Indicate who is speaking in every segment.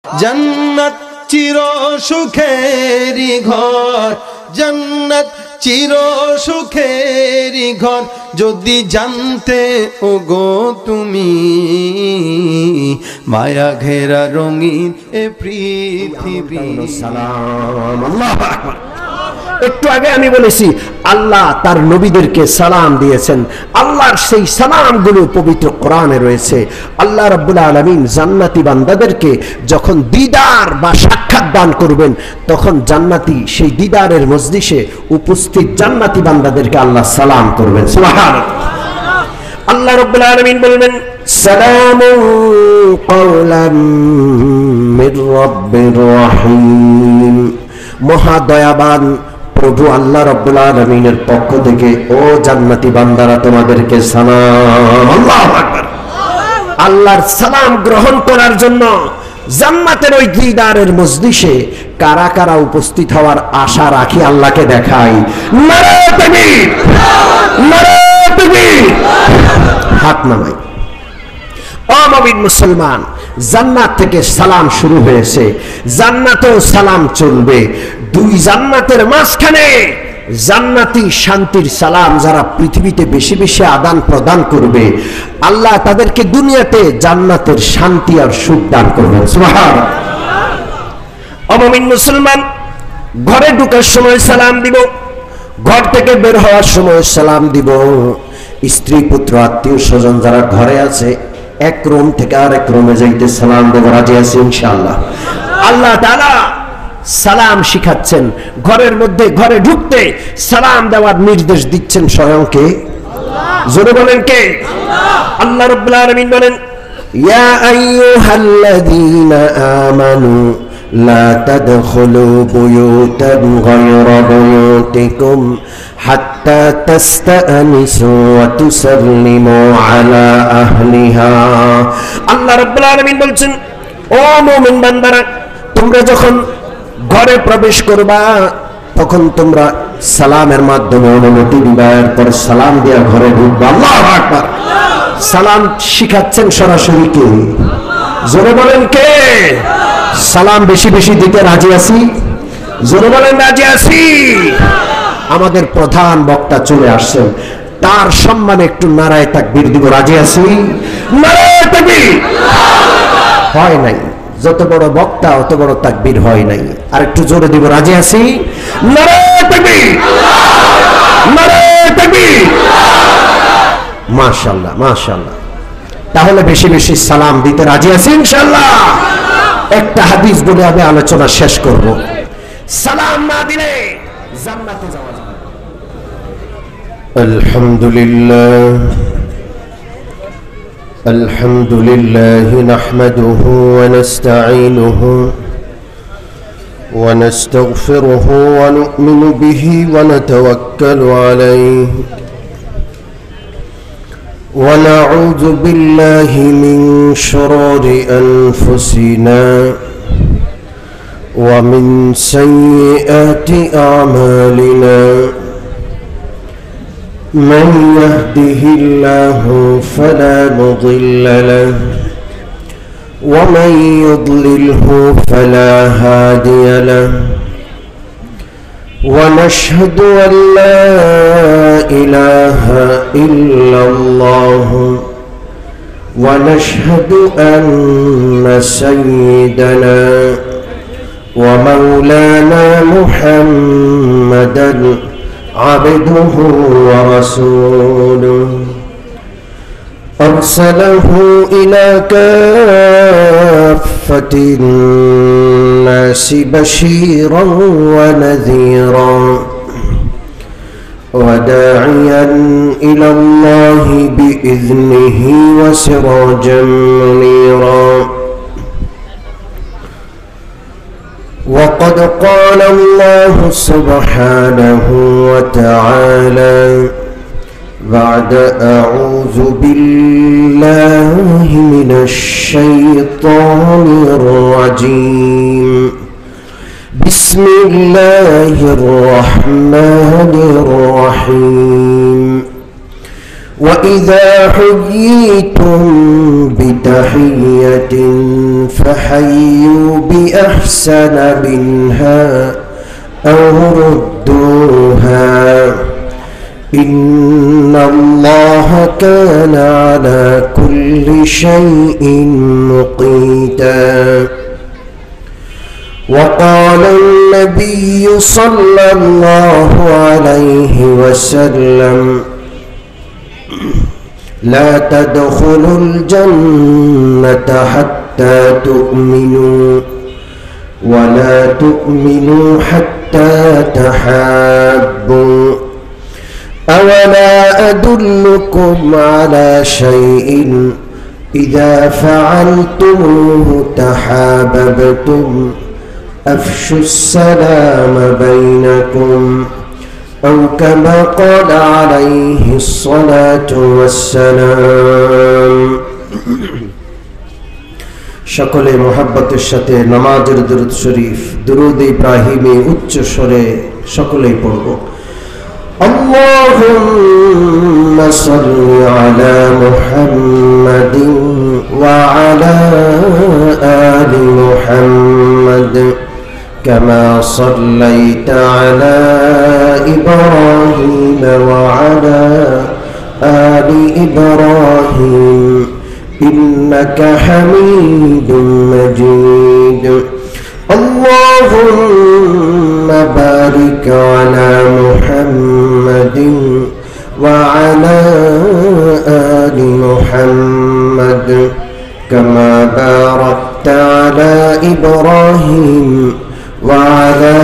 Speaker 1: জান্নাত চির সুখেরি ঘর, জান্নাত চির সুখেরি ঘর, যদি জানতে ওগো তুমি মায়া ঘেরা রঙিন এ পৃথিবী।
Speaker 2: সালাম আল্লাহু আকবার। একটু আগে আমি বলেছি আল্লাহ তার নবীদেরকে সালাম দিয়েছেন, আল্লাহর সেই সালামগুলো পবিত্র কোরআনে রয়েছে। আল্লাহ রাব্বুল আলামিন জান্নাতি বান্দাদেরকে যখন দিদার বা সাক্ষাৎ দান করবেন, তখন জান্নাতি সেই দিদারের মজলিসে উপস্থিত জান্নাতি বান্দাদেরকে আল্লাহ সালাম করবেন। সুবহানাল্লাহ। আল্লাহ রাব্বুল আলামিন বলবেন সালামুন কওলাম মির রাব্বির রহিম। মহাদয়াবান প্রভু আল্লাহ রাব্বুল আলামিনের পক্ষ থেকে ও জান্নাতি বান্দারা তোমাদেরকে সালাম। আল্লাহু আকবার। আল্লাহর সালাম গ্রহণ করার জন্য জান্নাতের ওই দিদারের মজলিসে কারা কারা উপস্থিত হওয়ার আশা রাখি আল্লাহকে দেখাই। নারে তাকবীর, নারে তাকবীর। হাত নামাই। মুমিন মুসলমান, জান্নাত থেকে সালাম শুরু হয়েছে, জান্নাতেও সালাম চলবে। দুই জান্নাতের মাঝখানে জান্নাতি শান্তির সালাম যারা পৃথিবীতে বেশি বেশি আদান প্রদান করবে, আল্লাহ তাদেরকে দুনিয়াতে জান্নাতের শান্তি আর সুখ দান করবেন। সুবহানাল্লাহ। মুমিন মুসলমান, ঘরে ঢোকার সময় সালাম দিব, ঘর থেকে বের হওয়ার সময় সালাম দিব। স্ত্রী পুত্র আত্মীয় স্বজন যারা ঘরে আছে, এক রুম থেকে আরেক রুমে যাইতে সালাম দেব, রাজি আছি ইনশাআল্লাহ। আল্লাহ তাআলা সালাম শিখাচ্ছেন, ঘরের মধ্যে ঘরে ঢুকতে সালাম দেওয়ার নির্দেশ দিচ্ছেন স্বয়ং কে? জোরে বলেন কে? আল্লাহ রাব্বুল আলামিন বলেন ইয়া আইয়ুহাল্লাযীনা আমানু লা তাদখুলু বুয়ুতান গায়রা বুয়ুতিকুম হাত্তা তাস্তানিসু ওয়া তুসাল্লিমু আলা আহলিহা। আল্লাহ রাব্বুল আলামিন বলছেন, ও মুমিন বান্দারা, তোমরা যখন ঘরে প্রবেশ করবা তখন তোমরা সালামের মাধ্যমে অনুমতি দিবা, এরপর সালাম দিয়া ঘরে ঢুকবা। আল্লাহু আকবার। সালাম শিখাচ্ছেন সরাসরি কে? জোরে বলেন কে? সালাম বেশি বেশি দিতে রাজি আছি? জোরে বলেন রাজি আছি? আমাদের প্রধান বক্তা চলে আসছেন, তার সম্মানে একটু নারায়ে তাকবীর দিব, রাজি আছি? নারায়ে তাকবীর। হয় নাই, যত বড় বক্তা অত বড় তাকবীর হয় নাই, আর একটু জোরে দিব, রাজি আছি? নারায়ে তাকবীর, নারায়ে তাকবীর। মাশাআল্লাহ, মাশাআল্লাহ। তাহলে বেশি বেশি সালাম দিতে রাজি আছি ইনশাআল্লাহ। একটা হাদিস বলে আমি আলোচনা শেষ করব। সালাম না দিলে জান্নাতে যাওয়া যাবে না। আলহামদুলিল্লাহ, আলহামদুলিল্লাহ নাহমাদুহু ওয়া নাস্তাঈনুহু ওয়া নাস্তাগফিরুহু ওয়া নু'মিনু বিহি ওয়া নাতাওয়াক্কালু আলাইহি ওয়া নাউযু বিল্লাহি মিন শুরুরি আনফুসিনা ওয়া মিন সাইয়্যাতি আমালিনা। من يهده الله فلا مضل له ومن يضلله فلا هادي له ونشهد أن لا إله إلا الله ونشهد أن سيدنا ومولانا محمدا عبده ورسوله أرسله إلى كافة الناس بشيرا ونذيرا وداعيا إلى الله بإذنه وسراجا منيرا. وقد قال الله سبحانه وتعالى بعد أعوذ بالله من الشيطان الرجيم بسم الله الرحمن الرحيم وإذا حييتم بتحية فحيوا بأحسن منها أو ردوها إن الله كان على كل شيء مقيتا وقال النبي صلى الله عليه وسلم لا تدخلوا الجنة حتى تؤمنوا ولا تؤمنوا حتى تحابوا أولا أدلكم على شيء إذا فعلتموه تحاببتم أفشوا السلام بينكم أو كما قال عليه الصلاة والسلام সকলে মোহাব্বতের সাথে নামাজের দুরূদ শরীফ দুরূদ ইব্রাহিমী উচ্চ স্বরে সকলেই পড়ব اللهم صل على محمد وعلى آل محمد كما صليت على إبراهيم وعلى آل إبراهيم إنك حميد مجيد اللهم بارك على محمد وعلى آل محمد كما باركت على إبراهيم وعلى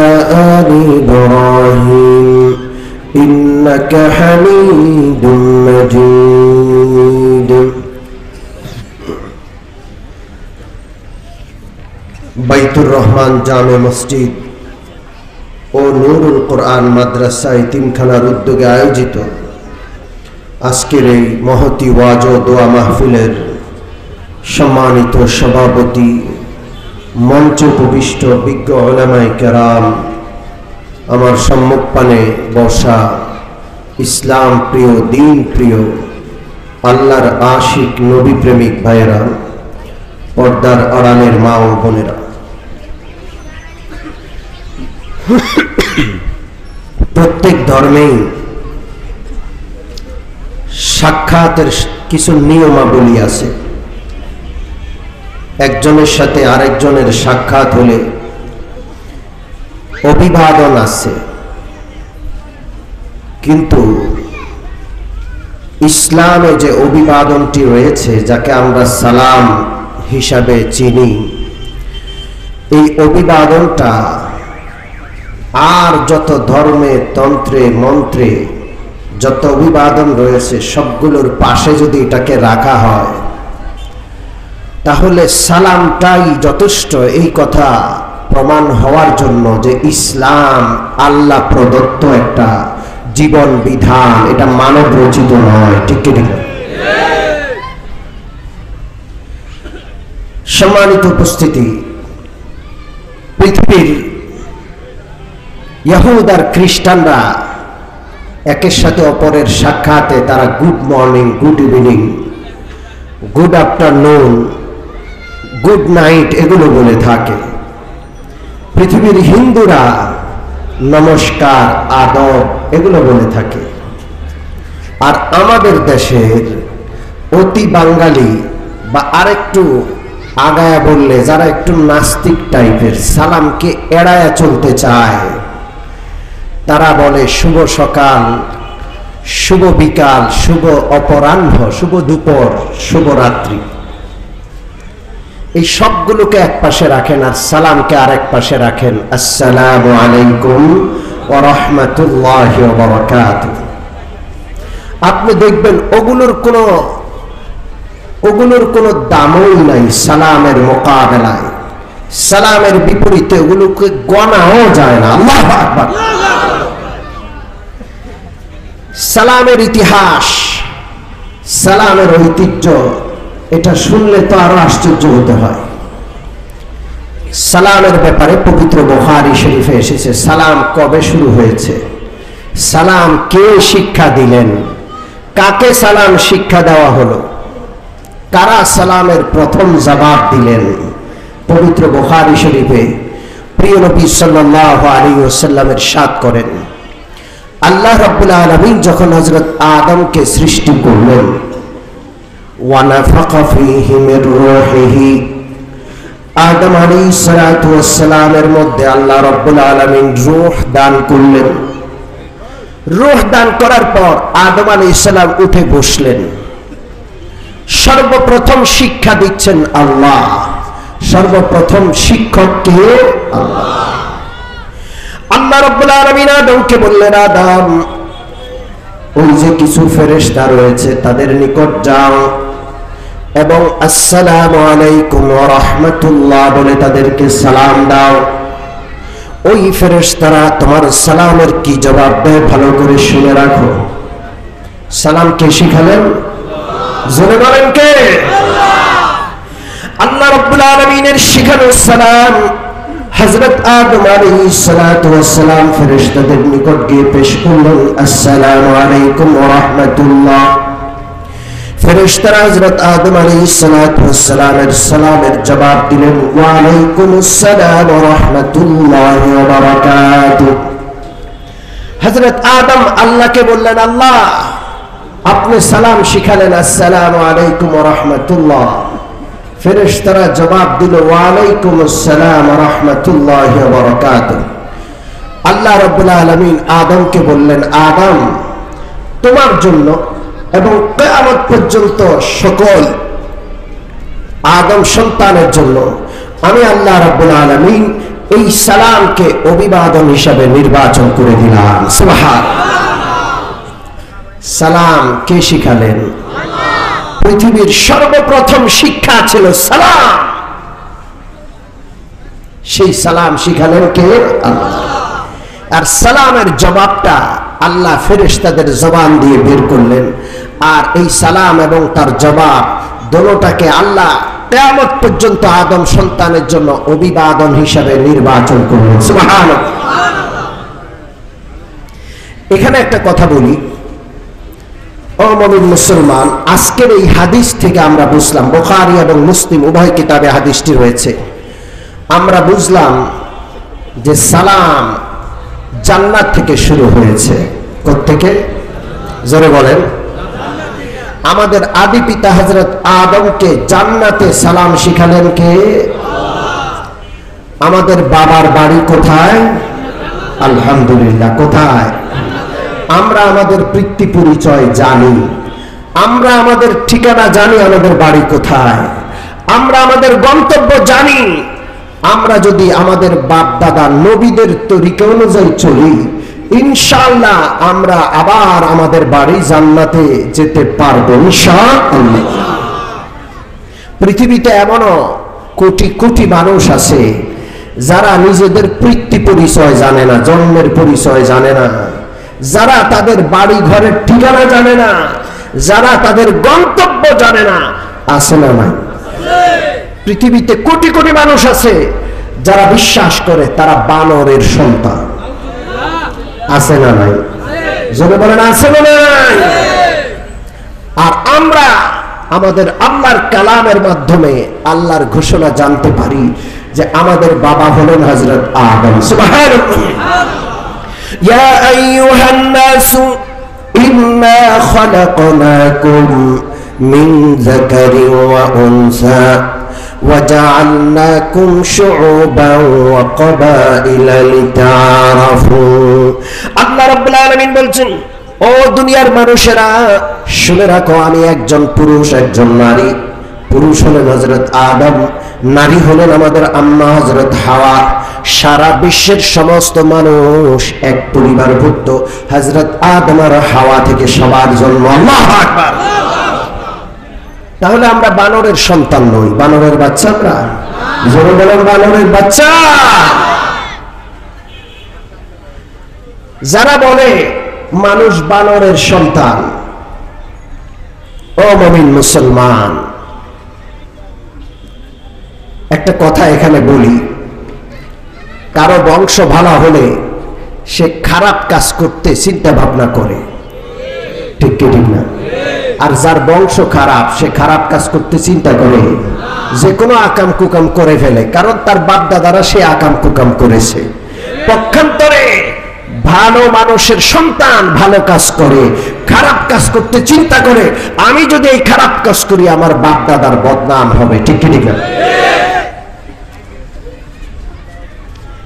Speaker 2: آل إبراهيم إنك حميد مجيد বাইতুর রহমান জামে মসজিদ ও নুরুল কোরআন মাদ্রাসা এতিমখানার উদ্যোগে আয়োজিত আজকের এই মহতি ওয়াজ ও দোয়া মাহফিলের সম্মানিত সভাপতি, মঞ্চ উপবিষ্ট বিজ্ঞ উলামায়ে কেরাম, আমার সম্মুখপানে বসা ইসলাম প্রিয়, দিন প্রিয়, আল্লাহর আশিক নবী প্রেমিক ভাইয়েরা, পর্দার আড়ালের মা ও বোনেরা, প্রত্যেক ধর্মেই সাক্ষাতের কিছু নিয়মাবলী আছে। একজনের সাথে আরেকজনের সাক্ষাৎ হলে অভিবাদন আছে, কিন্তু ইসলামে যে অভিবাদনটি রয়েছে, যাকে আমরা সালাম হিসাবে চিনি, এই অভিবাদনটা আর যত ধর্মে, তন্ত্রে, মন্ত্রে যত অভিবাদন রয়েছে সবগুলোর পাশে যদি এটাকে রাখা হয় তাহলে সালামটাই যথেষ্ট। এই কথা প্রমাণ হওয়ার জন্য যে ইসলাম আল্লাহ প্রদত্ত একটা জীবন বিধান, এটা মানব রচিত নয়। ঠিক কি ঠিক? সম্মানিত উপস্থিতি, পৃথিবীর ইহুদ আর খ্রিস্টানরা একের সাথে অপরের সাক্ষাতে তারা good morning, good evening, good afternoon, good night এগুলো বলে থাকে। পৃথিবীর হিন্দুরা নমস্কার, আদব এগুলো বলে থাকে। আর আমাদের দেশের অতি বাঙালি বা আরেকটু আগায়া বললে যারা একটু নাস্তিক টাইপের, সালামকে এড়ায়া চলতে চায়, তারা বলে শুভ সকাল, শুভ বিকাল, শুভ অপরাহ্ন, শুভ দুপুর, শুভ রাত্রি। এই সবগুলোকে এক পাশে রাখেন আর সালামকে আরেক পাশে রাখেন, আসসালামু আলাইকুম ওয়া রাহমাতুল্লাহি ওয়া বারাকাতুহু। আপনি দেখবেন ওগুলোর কোনো দামই নাই সালামের মোকাবেলায়। সালামের বিপরীতে ওগুলোকে গণাও যায় না। আল্লাহু আকবার। সালামের ইতিহাস, সালামের ঐতিহ্য, এটা শুনলে তো আরো আশ্চর্য হতে হয়। সালামের ব্যাপারে পবিত্র বুখারী শরীফে এসেছে সালাম কবে শুরু হয়েছে, সালাম কে শিক্ষা দিলেন, কাকে সালাম শিক্ষা দেওয়া হলো। কারা সালামের প্রথম জবাব দিলেন? পবিত্র বুখারী শরীফে প্রিয় নবী সাল্লাল্লাহু আলাইহি ওয়াসাল্লাম ইরশাদ করেন, আল্লাহ রাব্বুল আলামিন যখন হযরত আদমকে সৃষ্টি করলেন, ওয়া নাফাকা ফীহি মির রূহিহি, আদম আলাইহিস সালাতু ওয়াস সালামের মধ্যে আল্লাহ রাব্বুল আলামিন রূহ দান করলেন। রূহ দান করার পর আদম আলাইহিস সালাম উঠে বসলেন। সর্বপ্রথম শিক্ষা দিচ্ছেন আল্লাহ। সর্বপ্রথম শিক্ষক কে? আল্লাহ। আল্লাহ রাব্বুল আলামিন আদমকে বললেন, আদম, ওই যে কিছু ফেরেশতা রয়েছে তাদের নিকট যাও এবং আসসালামু আলাইকুম ওয়া রাহমাতুল্লাহ বলে তাদেরকে সালাম দাও। ওই ফেরেশতারা তোমার সালামের কি জবাব দেয় ভালো করে শুনে রাখো। সালাম কে শিখালেন? জোরে বলেন কে? আল্লাহ রাব্বুল আলামিনের শিখানো সালাম হযরত আদম আলাইহিস সালাতু ওয়াস সালাম ফেরেশতাদের নিকট গিয়ে পেশ করলেন, আসসালামু আলাইকুম ওয়া রাহমাতুল্লাহ। ফেরেশতারা হযরত আদম আলাইহিস সালাতু ওয়াস সালামের সালামের জবাব দিলেন, ওয়া আলাইকুমুস সালাম ওয়া রাহমাতুল্লাহি ওয়া বারাকাতুহু। হযরত আদম আল্লাহকে বললেন, আল্লাহ, আপনি সালাম শিখালেন আসসালামু আলাইকুম ওয়া রাহমাতুল্লাহ। ফেরেশতারা জবাব দিল, ওয়া আলাইকুমুস সালাম ওয়া রাহমাতুল্লাহি ওয়া বারাকাতুহু। আল্লাহ রাব্বুল আলামিন আদমকে বললেন, আদম, তোমার জন্য এবং কিয়ামত পর্যন্ত সকল আদম সন্তানের জন্য আমি আল্লাহ রাব্বুল আলামিন এই সালামকে অভিবাদন হিসাবে নির্বাচন করে দিলাম। সুবহানাল্লাহ। সালাম কে শিখালেন? পৃথিবীর সর্বপ্রথম শিক্ষা ছিল সালাম। সেই সালাম শিখালেন কে? আল্লাহ। আর সালামের জবাবটা আল্লাহ ফেরেশতাদের জবান দিয়ে বের করলেন। আর এই সালাম এবং তার জবাব দোনোটাকে আল্লাহ কিয়ামত পর্যন্ত আদম সন্তানের জন্য অভিবাদন হিসাবে নির্বাচন করলেন। সুবহানাল্লাহ। এখানে একটা কথা বলি, ও মুমিন মুসলমান, আজকের এই হাদিস থেকে আমরা বুঝলাম, বুখারী এবং মুসলিম উভয় কিতাবে হাদিসটি রয়েছে, আমরা বুঝলাম যে সালাম জান্নাত থেকে শুরু হয়েছে। কোত্থেকে? জোরে বলেন। আমাদের আদি পিতা হযরত আদমকে জান্নাতে সালাম শিখালেন কে? আমাদের বাবার বাড়ি কোথায়? আলহামদুলিল্লাহ। কোথায়? আমরা আমাদের পিতৃ পরিচয় জানি, আমরা আমাদের ঠিকানা জানি, আমাদের বাড়ি কোথায়, আমরা আমাদের গন্তব্য জানি। আমরা যদি আমাদের বাপ দাদা নবীদের তরিকা অনুযায়ী চলি, ইনশাআল্লাহ আমরা আবার আমাদের বাড়ি জান্নাতে যেতে পারবো ইনশাআল্লাহ। পৃথিবীতে এমনও কোটি কোটি মানুষ আছে যারা নিজেদের পিতৃ পরিচয় জানে না, জন্মের পরিচয় জানে না, যারা তাদের বাড়ি ঘরের ঠিকানা জানে না, যারা তাদের গন্তব্য জানে না। আছে না নাই? পৃথিবীতে কোটি কোটি মানুষ আছে যারা বিশ্বাস করে তারা বানরের সন্তান। আছে না নাই? জোরে বলেন, আছে না নাই? আর আমরা আমাদের আল্লাহর কালামের মাধ্যমে আল্লাহর ঘোষণা জানতে পারি যে আমাদের বাবা হলেন হযরত আদম। সুবহানাল্লাহ। ইয়া আইয়ুহান নাসু ইন্না খালাকনাকুম মিন যাকারিন ওয়া উনসা وجعلناكم شعوبا وقبائل لتعارفوا। আল্লাহ রাব্বুল আলামিন বলছেন, ও দুনিয়ার মানুষেরা শুনে রাখো, আমি একজন পুরুষ একজন নারী। পুরুষ হলেন হযরত আদম, নারী হলেন আমাদের আম্মা হযরত হাওয়া। সারা বিশ্বের সমস্ত মানুষ এক পরিবারভুক্ত হযরত আদম আর হাওয়া থেকে সবার জন্ম। আল্লাহু আকবার। তাহলে আমরা বানরের সন্তান নই, বানরের বাচ্চা আমরা। জোরে বলেন, বানরের বাচ্চা। যারা বলে মানুষ বানরের সন্তান, ও মুমিন মুসলমান, একটা কথা এখানে বলি, কারো বংশ ভালো হলে সে খারাপ কাজ করতে চিন্তা ভাবনা করে, ঠিক কি ঠিক না? আর যার বংশ খারাপ সে খারাপ কাজ করতে চিন্তা করে, যে কোনো আকাম কুকাম করে ফেলে, কারণ তার বাপ দাদারা সে আকাম কুকাম করেছে। পক্ষান্তরে ভালো মানুষের সন্তান ভালো কাজ করে, খারাপ কাজ করতে চিন্তা করে, আমি যদি এই খারাপ কাজ করি আমার বাপ দাদার বদনাম হবে। ঠিক কি ঠিক না?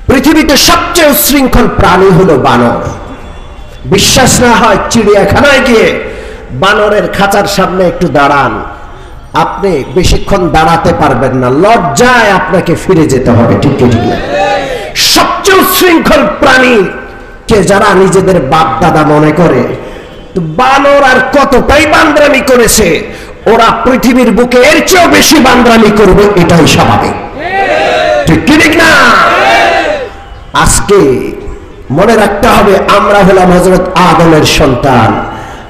Speaker 2: পৃথিবীতে সবচেয়ে উচ্ছৃঙ্খল প্রাণী হলো বানর। বিশ্বাস না হয় চিড়িয়াখানায় গিয়ে বানরের খাঁচার সামনে একটু দাঁড়ান, আপনি বেশিক্ষণ দাঁড়াতে পারবেন না, লজ্জায় আপনাকে ফিরে যেতে হবে। ঠিক কি ঠিক না? সবচেয়ে উচ্ছৃঙ্খল প্রাণী কে যারা নিজেদের বাপ দাদা মনে করে, বানর আর কতটাই বান্দ্রামি করেছে, ওরা পৃথিবীর বুকে এর চেয়েও বেশি বান্দ্রামি করবে, এটাই স্বাভাবিক। ঠিক কি ঠিক না? আজকে মনে রাখতে হবে আমরা হলাম হযরত আদমের সন্তান।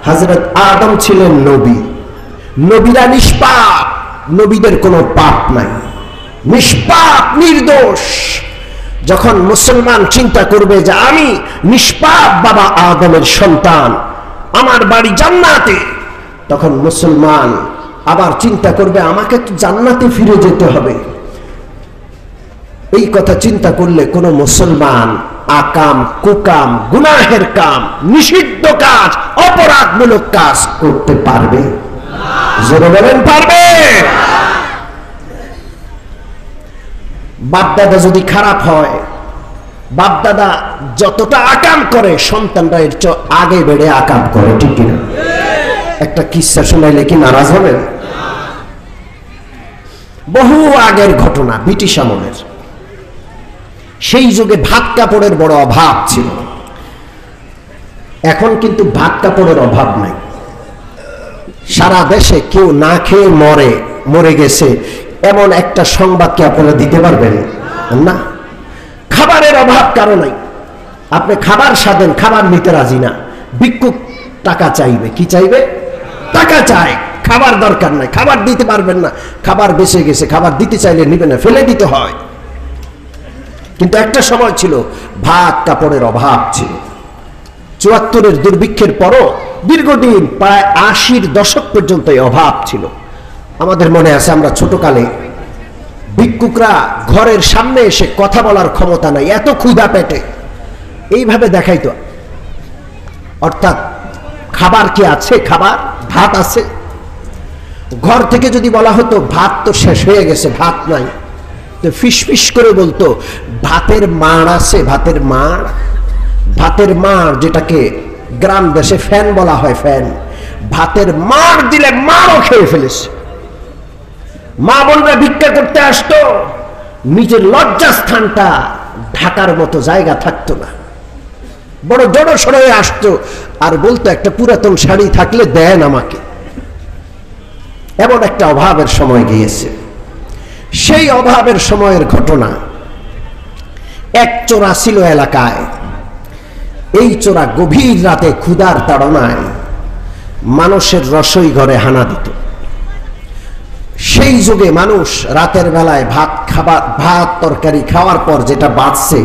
Speaker 2: হযরত আদম ছিলেন নবী, নবীরা নিষ্পাপ, নবীদের কোনো পাপ নাই, নিষ্পাপ নির্দোষ। যখন মুসলমান চিন্তা করবে যে আমি নিষ্পাপ বাবা আদমের সন্তান, আমার বাড়ি জান্নাতে, তখন মুসলমান আবার চিন্তা করবে আমাকে তো জান্নাতে ফিরে যেতে হবে। এই কথা চিন্তা করলে কোন মুসলমান আকাম কুকাম গুনাহের কাম, নিষিদ্ধ কাজ, অপরাধমূলক কাজ করতে পারবে? জোরে বলেন পারবে? বাপদাদা যদি খারাপ হয়, বাপদাদা যতটা আকাম করে সন্তানরা এর চেয়ে আগে বেড়ে আকাম করে। ঠিক কিনা? একটা কিস্সা শোনাইলে কি নারাজ হবেন? বহু আগের ঘটনা, ব্রিটিশ আমলের। সেই যুগে ভাত কাপড়ের বড় অভাব ছিল। এখন কিন্তু ভাত কাপড়ের অভাব নাই। সারা দেশে কেউ না খেয়ে মরে গেছে এমন একটা সংবাদ কি আপনারা দিতে পারবেন না? খাবারের অভাব কারো নাই। আপনি খাবার সাধেন, খাবার নিতে রাজি না, ভিক্ষুক টাকা চাইবে। কি চাইবে? টাকা চায়। খাবার দরকার নাই, খাবার দিতে পারবেন না, খাবার বেঁচে গেছে, খাবার দিতে চাইলে নিবে না, ফেলে দিতে হয়। কিন্তু একটা সময় ছিল ভাত কাপড়ের অভাব ছিল। ৭৪-এর দুর্ভিক্ষের পরও দীর্ঘদিন প্রায় ৮০-র দশক পর্যন্ত এই অভাব ছিল। আমাদের মনে আছে আমরা ছোটকালে ভিক্ষুকরা ঘরের সামনে এসে কথা বলার ক্ষমতা নাই, এত ক্ষুধা পেটে এইভাবে দেখাইতো। অর্থাৎ খাবার কি আছে? খাবার ভাত আছে। ঘর থেকে যদি বলা হতো ভাত তো শেষ হয়ে গেছে, ভাত নাই, তো ফিসফিস করে বলতো ভাতের মাড় আছে, ভাতের মাড়। ভাতের মাড় যেটাকে গ্রাম দেশে ফ্যান বলা হয়, ফ্যান। ভাতের মাড় দিলে মারও খেয়ে ফেলেছে। মা বোনরা ভিক্ষা করতে আসতো, নিজের লজ্জাস্থানটা ঢাকার মতো জায়গা থাকতো না, বড় জড়ো সড়ো আসতো আর বলতো একটা পুরাতন শাড়ি থাকলে দেন আমাকে। এমন একটা অভাবের সময় গিয়েছে। সেই অভাবের সময়ের ঘটনা, এক চোরা ছিল এলাকায়। এই চোরা গভীর রাতে ক্ষুধার তাড়নায় মানুষের রসোই ঘরে হানা দিত। সেই যুগে মানুষ রাতের বেলায় ভাত তরকারি খাওয়ার পর যেটা বাঁচছে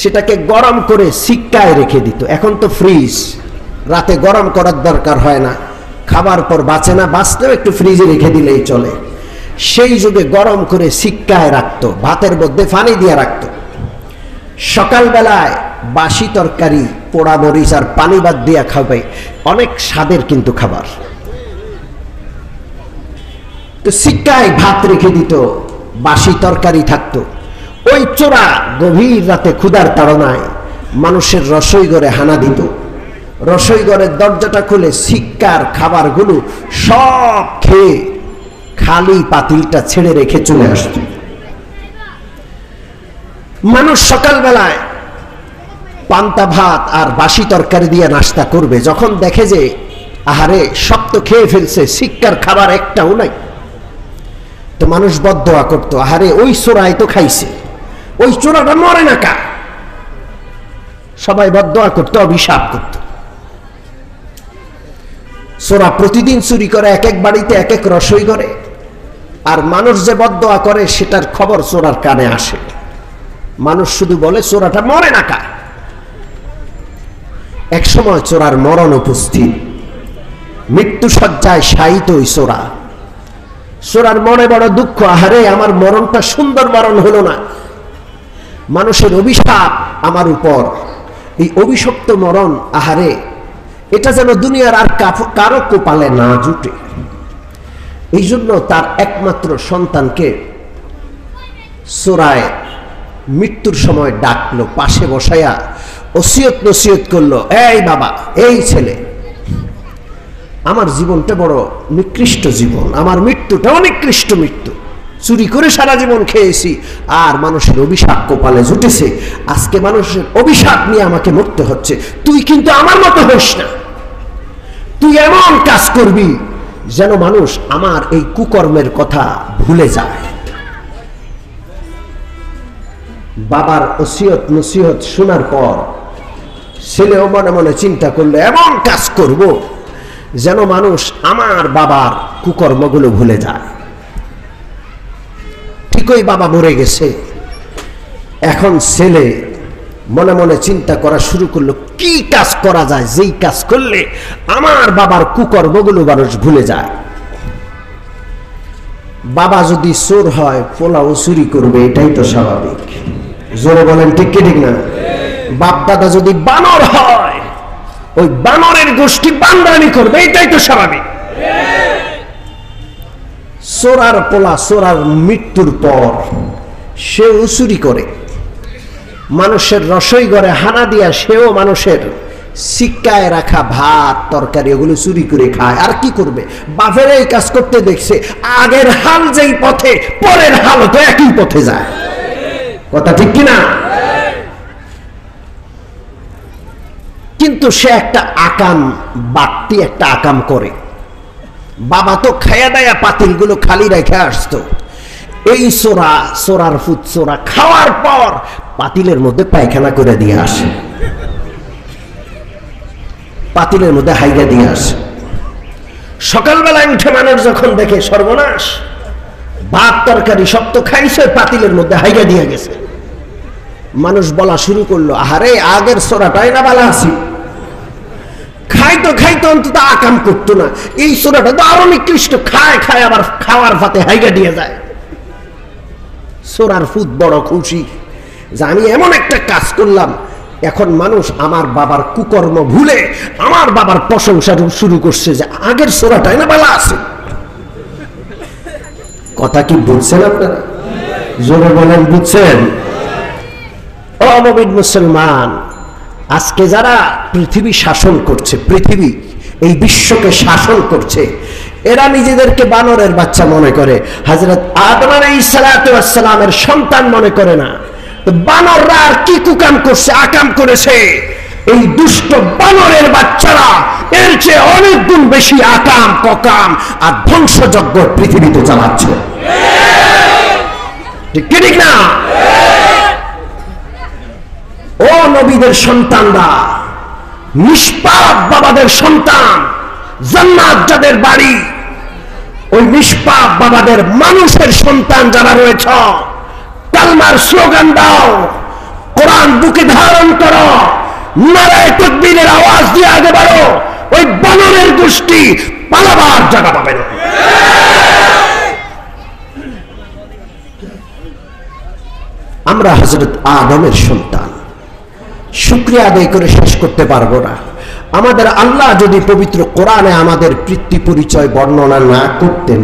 Speaker 2: সেটাকে গরম করে সিক্কায় রেখে দিত। এখন তো ফ্রিজ, রাতে গরম করার দরকার হয় না, খাবার পর বাঁচে না, বাঁচতেও একটু ফ্রিজে রেখে দিলেই চলে। সেই যুগে গরম করে সিক্কায় রাখতো, ভাতের মধ্যে পানি দিয়ে রাখতো। সকালবেলায় বাসি তরকারি, পোড়া মরিচ আর পানি বাদ দিয়া খাবে, অনেক স্বাদের কিন্তু খাবার। তো সিক্কায় ভাত রেখে দিত, বাসি তরকারি থাকতো। ওই চোরা গভীর রাতে ক্ষুধার তাড়নায় মানুষের রসোই ঘরে হানা দিত। রসোই ঘরের দরজাটা খুলে সিক্কার খাবারগুলো সব খেয়ে খালি পাতিলটা ছেড়ে রেখে চলে আসত। মানুষ সকালবেলায় পান্তা ভাত আর বাসি তরকারি দিয়ে নাস্তা করবে, যখন দেখে যে আহারে সব তো খেয়ে ফেলছে, সিক্কার খাবার একটাও নাই, তো মানুষ বদদোয়া করতো, আহারে ওই চোরাই তো খাইছে, ওই চোরাটা মরে না কা। সবাই বদদোয়া করতো, অভিশাপ করত। চোরা প্রতিদিন চুরি করে এক এক বাড়িতে, এক এক রসোই করে, আর মানুষ যে বদদোয়া করে সেটার খবর চোরার কানে আসে। মানুষ শুধু বলে চোরাটা মরে না কা। এক সময় চোরার মরণ উপস্থিত। মৃত্যু সজ্জায় শায়িত ওই সোরা। সোরার মনে বড় দুঃখ, আহারে আমার মরণটা সুন্দর মরণ হলো না, মানুষের অভিশাপ আমার উপর, এই অভিশপ্ত মরণ, আহারে এটা যেন দুনিয়ার আর কারো কপালে না জুটে। এই জন্য তার একমাত্র সন্তানকে সোরায় মৃত্যুর সময় ডাকলো, পাশে বসাইয়া ওসিয়ত নসিয়ত করলো, এই বাবা, এই ছেলে, আমার জীবনটা বড় নিকৃষ্ট জীবন, আমার মৃত্যুটাও নিকৃষ্ট মৃত্যু, চুরি করে সারা জীবন খেয়েছি, আর মানুষের অভিশাপ কপালে জুটেছে, আজকে মানুষের অভিশাপ নিয়ে আমাকে মরতে হচ্ছে। তুই কিন্তু আমার মতো হোস না, তুই এমন কাজ করবি যেন মানুষ আমার এই কুকর্মের কথা ভুলে যায়। বাবার ওসিয়ত নসিহত শোনার পর ছেলেও মনে মনে চিন্তা করলো, এমন কাজ করব যেন মানুষ আমার বাবার কুকর্মগুলো ভুলে যায়। ঠিকই বাবা মরে গেছে, এখন ছেলে মনে মনে চিন্তা করা শুরু করলো, কি কাজ করা যায় যেই কাজ করলে আমার বাবার কুকর্মগুলো মানুষ ভুলে যায়। বাবা যদি চোর হয়, পোলাও চুরি করবে, এটাই তো স্বাভাবিক। জোরে বলেন ঠিক কি ঠিক না? বাপ দাদা যদি বানর হয়, ওই বানরের গোষ্ঠী বান্দানি করবে, এটাই তো স্বাভাবিক। চোরার পোলা চোরার মৃত্যুর পর সেও চুরি করে, মানুষের রসই ঘরে হানা দিয়া সেও মানুষের সিক্কায় রাখা ভাত তরকারি ওগুলো চুরি করে খায়। আর কি করবে? বাপের এই কাজ করতে দেখছে, আগের হাল যেই পথে, পরের হাল তো একই পথে যায়। কথা ঠিক কিনা? কিন্তু সে একটা আকাম, বাড়তি একটা আকাম করে। বাবা তো খায়া দায়া পাতিলগুলো খালি রেখে আসতো, এই সোরা, সোরার ফুট সোরা খাওয়ার পর পাতিলের মধ্যে পায়খানা করে দিয়ে আসে, পাতিলের মধ্যে হাইগা দিয়ে আসে। সকালবেলায় উঠে মানুষ যখন দেখে, সর্বনাশ, ভাত তরকারি সব তো খাইছে, পাতিলের মধ্যে হাইগা দিয়ে গেছে। মানুষ বলা শুরু করলো, আহারে আগের সোরাটাই না বালা আছি, খাইতো খাইতো অন্তত আকাম করতো না, এই সোরাটা তো আরো নিকৃষ্ট, খায় খায় আবার খাওয়ার ভাতে হাইগা দিয়ে যায়। সোরার ফুট বড় খুশি যে আমি এমন একটা কাজ করলাম, এখন মানুষ আমার বাবার কুকর্ম ভুলে আমার বাবার প্রশংসা শুরু করছে যে আগের সোরাটাই না বালা আছে। কথা কি বুঝছেন আপনারা? জোরে বলেন, বুঝছেন? ও মুমিন মুসলমান, আজকে যারা পৃথিবী শাসন করছে, পৃথিবী এই বিশ্বকে শাসন করছে, এরা নিজেদেরকে বানরের বাচ্চা মনে করে, হযরত আদম আলাইহিস সালাতু ওয়াস সালামের সন্তান মনে করে না। তো বানররা আর কি কুকাম করছে, আকাম করেছে? এই দুষ্ট বানরের বাচ্চারা এর চেয়ে অনেক গুণ বেশি আকাম, ককাম আর ধ্বংসযজ্ঞ পৃথিবীতে চালাচ্ছে। ঠিক ঠিক না? ও নবীদের সন্তানরা, নিষ্পাপ বাবাদের সন্তান, জান্নাত যাদের বাড়ি, ওই নিষ্পাপ বাবাদের মানুষের সন্তান যারা রয়েছ, কালমার স্লোগান দাও, কোরআন বুকে ধারণ করো, নারায়ে তাকবীরের আওয়াজ দিয়ে আগে বাড়ো, ওই বানরের গোষ্ঠী পালাবার জায়গা পাবে না। আমরা হযরত আদমের সন্তান, শুকরিয়া আদায় করে শেষ করতে পারবো না। আমাদের আল্লাহ যদি পবিত্র কোরআনে আমাদের পিতৃ পরিচয় বর্ণনা না করতেন,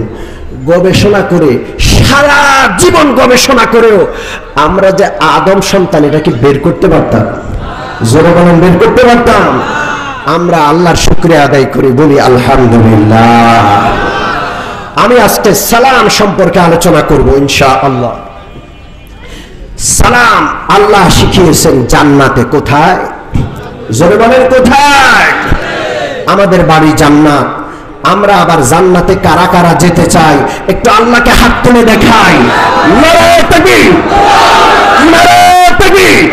Speaker 2: গবেষণা করে, সারা জীবন গবেষণা করেও আমরা যে আদম সন্তান এটাকে বের করতে পারতাম? জোরে বলেন, বের করতে পারতাম? আমরা আল্লাহর শুকরিয়া আদায় করে বলি আলহামদুলিল্লাহ। আমি আজকে সালাম সম্পর্কে আলোচনা করব ইনশাআল্লাহ। সালাম আল্লাহ শিখিয়েছেন জান্নাতে। কোথায়? জোরে বলেন, কোথায়? আমাদের বাড়ি জান্নাত। আমরা আবার জান্নাতে কারা কারা যেতে চাই একটু আল্লাহকে হাত তুলে দেখাই। নারায়ে তাকবীর, নারায়ে তাকবীর।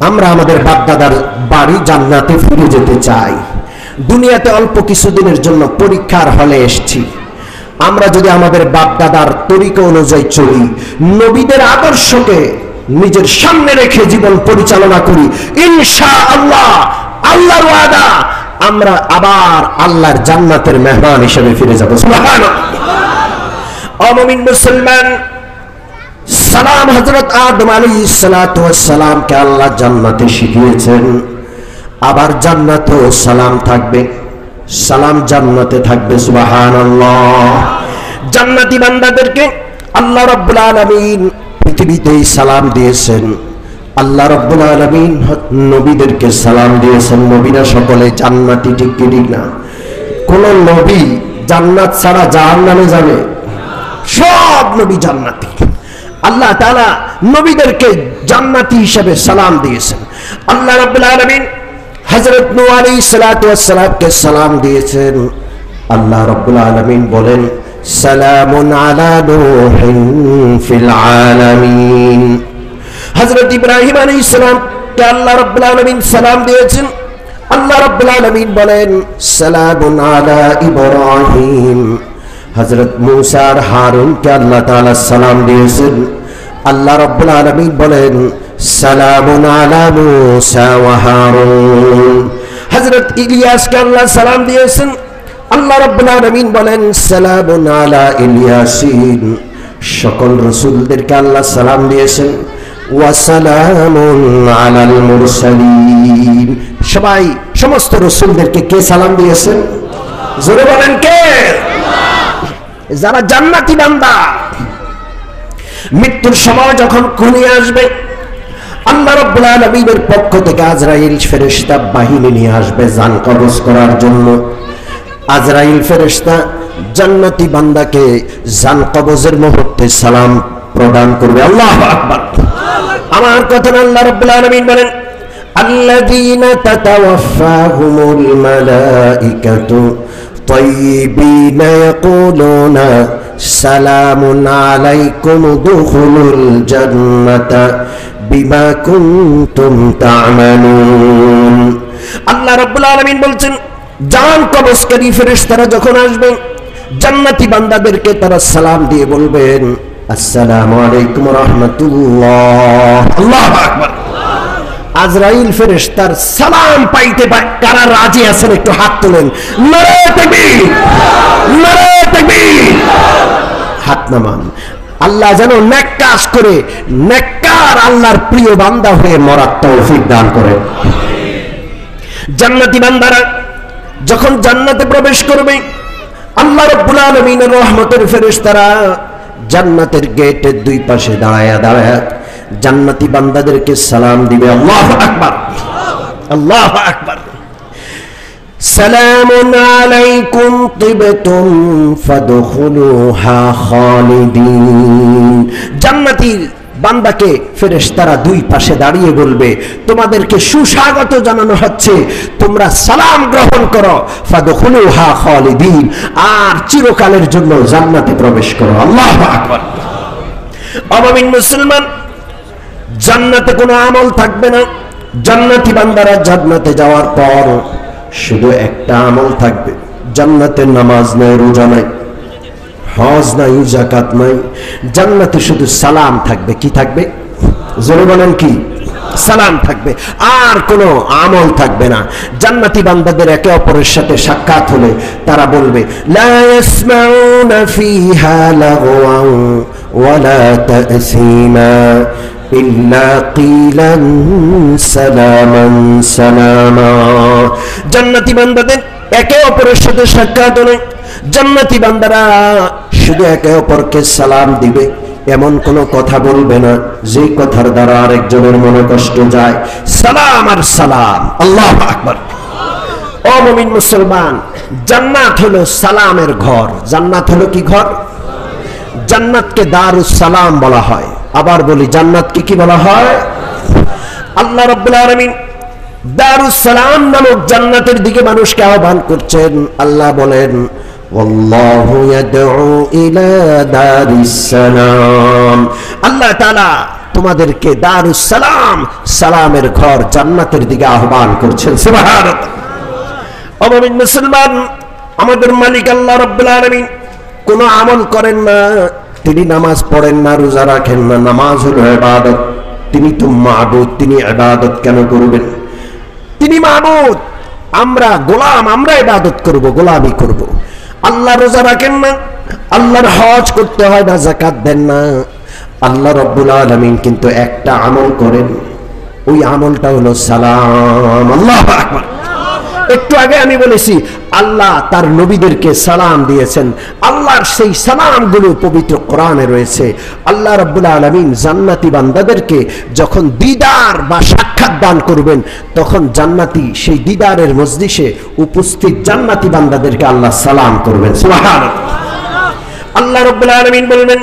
Speaker 2: আমরা আমাদের বাপদাদার বাড়ি জান্নাতে ফিরে যেতে চাই। দুনিয়াতে অল্প কিছুদিনের জন্য পরীক্ষার হলে এসেছি। আমরা যদি আমাদের বাপদাদার তরিকা অনুযায়ী চলি, নবীদের আদর্শকে নিজের সামনে রেখে জীবন পরিচালনা করি, ইনশাআল্লাহ আল্লাহর ওয়াদা, আমরা আবার আল্লাহর জান্নাতের মেহমান হিসেবে ফিরে যাব। সুবহানাল্লাহ। ও মুমিন মুসলমান, সালাম হযরত আদম আলাইহিস সালাতু ওয়াস সালামকে আল্লাহ জান্নাতে শিখিয়েছেন, আবার জান্নাতেও সালাম থাকবে, সালাম জান্নাতে থাকবে। সুবহানাল্লাহ। জান্নাতি বান্দাদেরকে আল্লাহ রাব্বুল আলামিন পৃথিবীতেই সালাম দিয়েছেন, আল্লাহ রাব্বুল আলামিন নবীদেরকে সালাম দিয়েছেন। নবীরা সকলে জান্নাতি, ঠিক কি ঠিক না? কোন নবী জান্নাত ছাড়া জাহান্নামে যাবে? সব নবী জান্নাতি। আল্লাহ তাআলা নবীদেরকে জান্নাতি হিসেবে সালাম দিয়েছেন। আল্লাহ রাব্বুল আলামিন হযরত নূহ আলাইহিস সালাতু ওয়াস সালামকে সালাম দিয়েছেন। আল্লাহ রাব্বুল আলামিন বলেন, সালামুন আলা নূহিন ফিল আলামিন। হযরত ইব্রাহিম আলাইহিস সালামকে আল্লাহ রাব্বুল আলামিন সালাম দিয়েছেন। আল্লাহ রাব্বুল আলামিন বলেন, সালামুন আলা ইব্রাহিম। হযরত মূসা আর হারুনকে আল্লাহ তাআলা সালাম দিয়েছেন। আল্লাহ রাব্বুল আলামিন বলেন, সালামুন আলা মূসা ওয়া হারুন। হযরত ইলিয়াসকে আল্লাহ সালাম দিয়েছেন। আল্লাহ রাব্বুল আলামিন বলেন, সালামুন আলা ইলিয়াসিন। সকল রাসূলদেরকে আল্লাহ সালাম দিয়েছেন। ওয়া সালামুন আলাল মুরসালিন। সবাই, সমস্ত রাসূলদেরকে কে সালাম দিয়েছেন? জোরে বলেন কে? যারা জান্নাতি বান্দা। মৃত্যুর সময় যখন ঘনিয়ে আসবে, আল্লাহ রাব্বুল আলামিনের পক্ষ থেকে আজরাইল ফেরেশতা বাহিনী নিয়ে আসবে জান কবজ করার জন্য। আজরাইল ফেরেশতা জান্নাতি বান্দাকে জান কবজের মুহূর্তে সালাম প্রদান করবে। আল্লাহু আকবার। আমার কথা আল্লাহ রাব্বুল আলামিন বলেন, আল্লাযীনা তাতাওয়াফাহুমুল মালাইকাতু তাইয়িবিনা ইয়াকুলুনা সালামুন আলাইকুম উদখুলুল জান্নাতা বিমা কুনতুম তা'মালুন। আল্লাহ রাব্বুল আলামিন বলছেন, জান কবজকারী ফেরেশতারা যখন আসবেন, জান্নাতি বান্দাদেরকে তারা সালাম দিয়ে বলবেন, আসসালামু আলাইকুম ওয়া রাহমাতুল্লাহ। আল্লাহু আকবার। আজরাইল ফেরেশতার সালাম পাইতে কারা রাজি আছেন? একটু হাত তোলেন। নারে তাকবীর, নারে তাকবীর। হাত নামান। আল্লাহ যেন নেক কাজ করে নেককার আল্লাহর প্রিয় বান্দা হয়ে মরার তৌফিক দান করেন। জান্নাতি বান্দারা যখন জান্নাতে প্রবেশ করবে, আল্লাহ রাব্বুল আলামিনের রহমতের ফেরেশতারা জান্নাতের গেটের দুই পাশে দাঁড়ায়া দাঁড়ায়া জান্নাতি বান্দাদেরকে সালাম দিবে। আল্লাহু আকবার, আল্লাহু আকবার। সালামুন আলাইকুম তিবতুম ফাদখুলুহা খালিদিন। জান্নাতি বান্দাকে ফেরেশতারা দুই পাশে দাঁড়িয়ে বলবে, তোমাদেরকে সুস্বাগত জানানো হচ্ছে, তোমরা সালাম গ্রহণ করো। ফাদখুলুহা খালিদিন, আর চিরকালের জন্য জান্নাতে প্রবেশ করো। আল্লাহু আকবার। মুমিন মুসলমান, জান্নাতে কোনো আমল থাকবে না। জান্নাতি বান্দারা জান্নাতে যাওয়ার পর শুধু একটা আমল থাকবে। জান্নাতে নামাজ নাই, রোজা নাই, হজ নাই, যাকাত নাই। জান্নাতে শুধু সালাম থাকবে। কি থাকবে? জোরে বলেন কি? সালাম থাকবে, আর কোনো আমল থাকবে না। জান্নাতি বান্দাদের একে অপরের সাথে সাক্ষাৎ হলে তারা বলবে, লা ইয়াসমাউনা ফিহা লাগওয়ান ওয়ালা তাসীমা ইল্লা কিলান সালামান সালামা। জান্নাতি বান্দাদের একে অপরের সাথে সাক্ষাৎ হলে জান্নাতি বান্দারা শুধু একে অপরকে সালাম দিবে, এমন কোনো কথা বলবে না যে কথার দ্বারা আরেকজনের মনে কষ্ট যায়। সালাম আর সালাম। আল্লাহু আকবার। ও মুমিন মুসলমান, জান্নাত হলো সালামের ঘর। জান্নাত হলো কি ঘর? জান্নাতকে দারুস সালাম বলা হয়। আবার বলি, জান্নাতকে কি বলা হয়? আল্লাহ রাব্বুল আলামিন দারুস সালাম নামক জান্নাতের দিকে মানুষকে আহ্বান করছেন। আল্লাহ বলেন, ওয়াল্লাহু ইয়াদউ ইলা দারিস সালাম। আল্লাহ তাআলা তোমাদেরকে দারুস সালাম, সালামের ঘর জান্নাতের দিকে আহ্বান করছেন। সুবহানাল্লাহ। ও মুমিন মুসলমান, আমাদের মালিক আল্লাহ রাব্বুল আলামিন কোনো আমল করেন না, তিনি নামাজ পড়েন না, রোজা রাখেন না। নামাজ হলো ইবাদত, তিনি তো মাবুদ, তিনি ইবাদত কেন করবেন? তিনি মাবুদ, আমরা গোলাম, আমরা ইবাদত করব, গোলামি করব। আল্লাহ রোজা রাখেন না, আল্লাহর হজ করতে হয় না, যাকাত দেন না। আল্লাহ রাব্বুল আলামিন কিন্তু একটা আমল করেন, ওই আমলটা হলো সালাম। আল্লাহু আকবার। একটু আগে আমি বলেছি আল্লাহ তার নবীদেরকে সালাম দিয়েছেন। আল্লাহর সেই সালামগুলো পবিত্র কোরআনে রয়েছে। আল্লাহ রাব্বুল আলামিন জান্নাতি বান্দাদেরকে যখন দিদার বা সাক্ষাৎ দান করবেন, তখন জান্নাতি সেই দিদারের মজলিসে উপস্থিত জান্নাতি বান্দাদেরকে আল্লাহ সালাম করবেন। সুবহানাল্লাহ। আল্লাহ রাব্বুল আলামিন বলবেন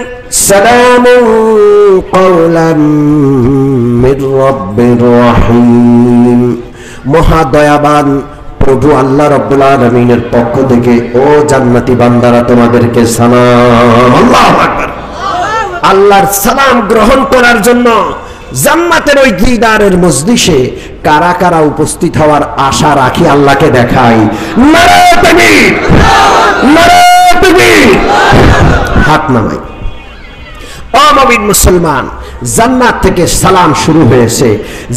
Speaker 2: সালামুন কাওলাম মির রাব্বির রহিম। মহাদয়াবান প্রভু আল্লাহ রাব্বুল আলামিনের পক্ষ থেকে ও জান্নাতি বান্দারা তোমাদেরকে সালাম। আল্লাহু আকবার। আল্লাহর সালাম গ্রহণ করার জন্য জান্নাতের ওই দিদারের মজলিসে কারা কারা উপস্থিত হওয়ার আশা রাখি আল্লাহকে দেখাই। নারে তাকবীর, নারে তাকবীর। হাত নামাই। ও মুমিন মুসলমান, জান্নাত থেকে সালাম শুরু হয়েছে,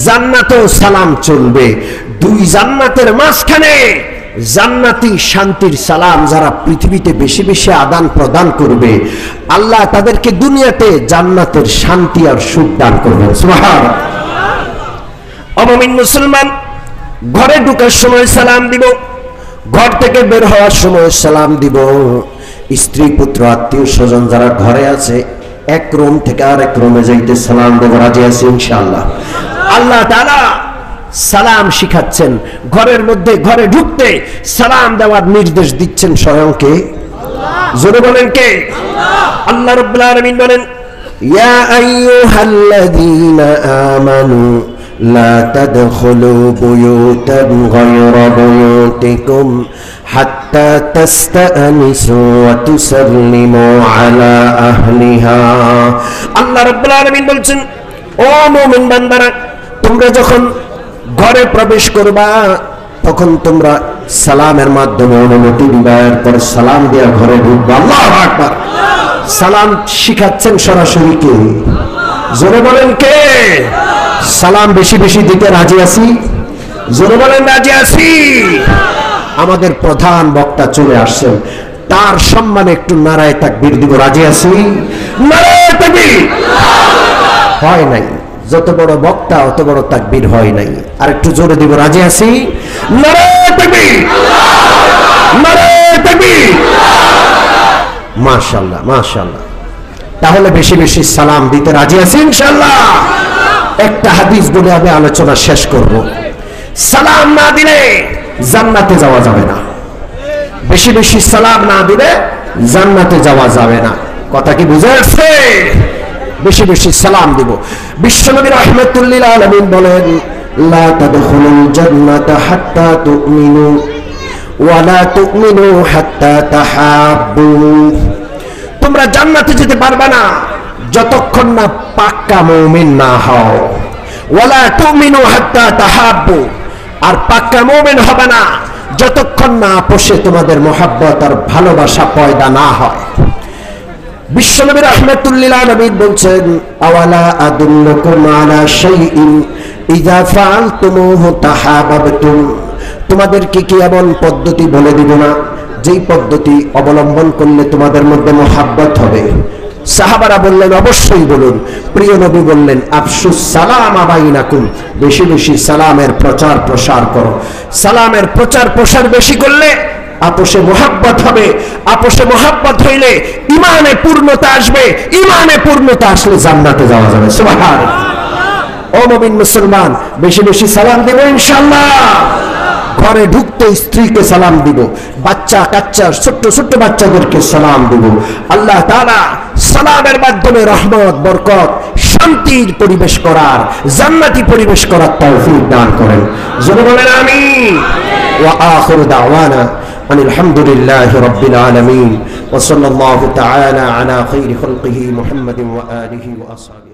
Speaker 2: জান্নাতেও সালাম চলবে। দুই জান্নাতের মাঝখানে জান্নাতি শান্তির সালাম যারা পৃথিবীতে বেশি বেশি আদান প্রদান করবে, আল্লাহ তাদেরকে দুনিয়াতে জান্নাতের শান্তি আর সুখ দান করবেন। সুবহানাল্লাহ। ও মুমিন মুসলমান, ঘরে ঢোকার সময় সালাম দিব, ঘর থেকে বের হওয়ার সময় সালাম দিব। স্ত্রী পুত্র আত্মীয় স্বজন যারা ঘরে আছে, এক রুম থেকে আরেক রুমে যাইতে সালাম দেব। রাজি আছি ইনশাআল্লাহ। আল্লাহ তাআলা সালাম শিখাচ্ছেন। ঘরের মধ্যে ঘরে ঢুকতে সালাম দেওয়ার নির্দেশ দিচ্ছেন স্বয়ং কে? জোরে বলেন কে? আল্লাহ রাব্বুল আলামিন বলেন ইয়া আইয়ুহাল্লাযীনা আমানু লা তাদখুলু বুয়ুতান গায়রা বুয়ুতিকুম হাত্তা তাস্তানিসু ওয়া তুসাল্লিমু আলা আহলিহা। আল্লাহ রাব্বুল আলামিন বলছেন, ও মুমিন বান্দারা, তোমরা যখন ঘরে প্রবেশ করবা তখন তোমরা সালামের মাধ্যমে অনুমতি দিবা, এরপর সালাম দিয়া ঘরে ঢুকবা। আল্লাহু আকবার। সালাম শিখাচ্ছেন সরাসরি কে? জোরে বলেন কে? সালাম বেশি বেশি দিতে রাজি আছি? জোরে বলেন রাজি আছি। আমাদের প্রধান বক্তা চলে আসছেন, তার সম্মানে একটু নারায়ে তাকবীর দিব। রাজি আছি? নারায়ে তাকবীর। হয় নাই, যত বড় বক্তা অত বড় তাকবীর হয় নাই। আর একটু জোরে দিব। রাজি আছি? নারায়ে তাকবীর, নারায়ে তাকবীর। মাশাআল্লাহ, মাশাআল্লাহ। তাহলে বেশি বেশি সালাম দিতে রাজি আছি ইনশাআল্লাহ। একটা হাদিস বলে আমি আলোচনা শেষ করব। সালাম না দিলে জান্নাতে যাওয়া যাবে না। বেশি বেশি সালাম না দিলে জান্নাতে যাওয়া যাবে না। কথা কি বুঝে আসছে? বেশি বেশি সালাম দিব। বিশ্বনবী রাহমাতুল লিল আলামিন বলেন লা তাদখুলুল জান্নাতা হাত্তা তুমিনু ওয়া লা তুমিনু হাত্তা তাহাব্বু। তোমরা জান্নাতে যেতে পারবে না যতক্ষণ না পাক্কা মুমিন না হও। ওয়া লা তুমিনু হাত্তা তাহাব্বু। আর পাক্কা মুমিন হবে না যতক্ষণ না আপোষে তোমাদের মহব্বত আর ভালোবাসা পয়দা না হয়। বিশ্বনবী রাহমাতুল লিল আলামিন বলছেন আওয়ালা আদুল্লুকুম আলা শাইইন ইযা ফাআলতুমুহু তাহাবাবতুম। তোমাদেরকে কি এমন পদ্ধতি বলে দিব না যেই পদ্ধতি অবলম্বন করলে তোমাদের মধ্যে মহব্বত হবে? সাহাবারা বললেন অবশ্যই বলুন। প্রিয় নবী বললেন আফসুস সালাম বাইনাকুম। বেশি বেশি সালামের প্রচার প্রসার করো। সালামের প্রচার প্রসার বেশি করলে আপোষে মোহাব্বত হবে। আপোষে মোহাব্বত হইলে ইমানে পূর্ণতা আসবে। ইমানে পূর্ণতা আসলে জান্নাতে যাওয়া যাবে। সুবহানাল্লাহ। ও মুমিন মুসলমান, বেশি বেশি সালাম দেব ইনশাআল্লাহ। ঘরে ঢুকতে স্ত্রীকে সালাম দিব, বাচ্চা কাচ্চা ছোট্ট ছোট্ট বাচ্চাদেরকে সালাম দিব। আল্লাহ তাআলা সালামের মাধ্যমে রহমত, বরকত, শান্তির পরিবেশ করার, জান্নাতি পরিবেশ করার তৌফিক দান করেন। জোরে বলেন আমিন। ওয়া আখিরু দাওয়ানা আলহামদুলিল্লাহি রাব্বিল আলামিন ওয়া সাল্লাল্লাহু তাআলা আলা খায়রি খালকিহি মুহাম্মাদিন ওয়া আলিহি ওয়া আসহাবিহি।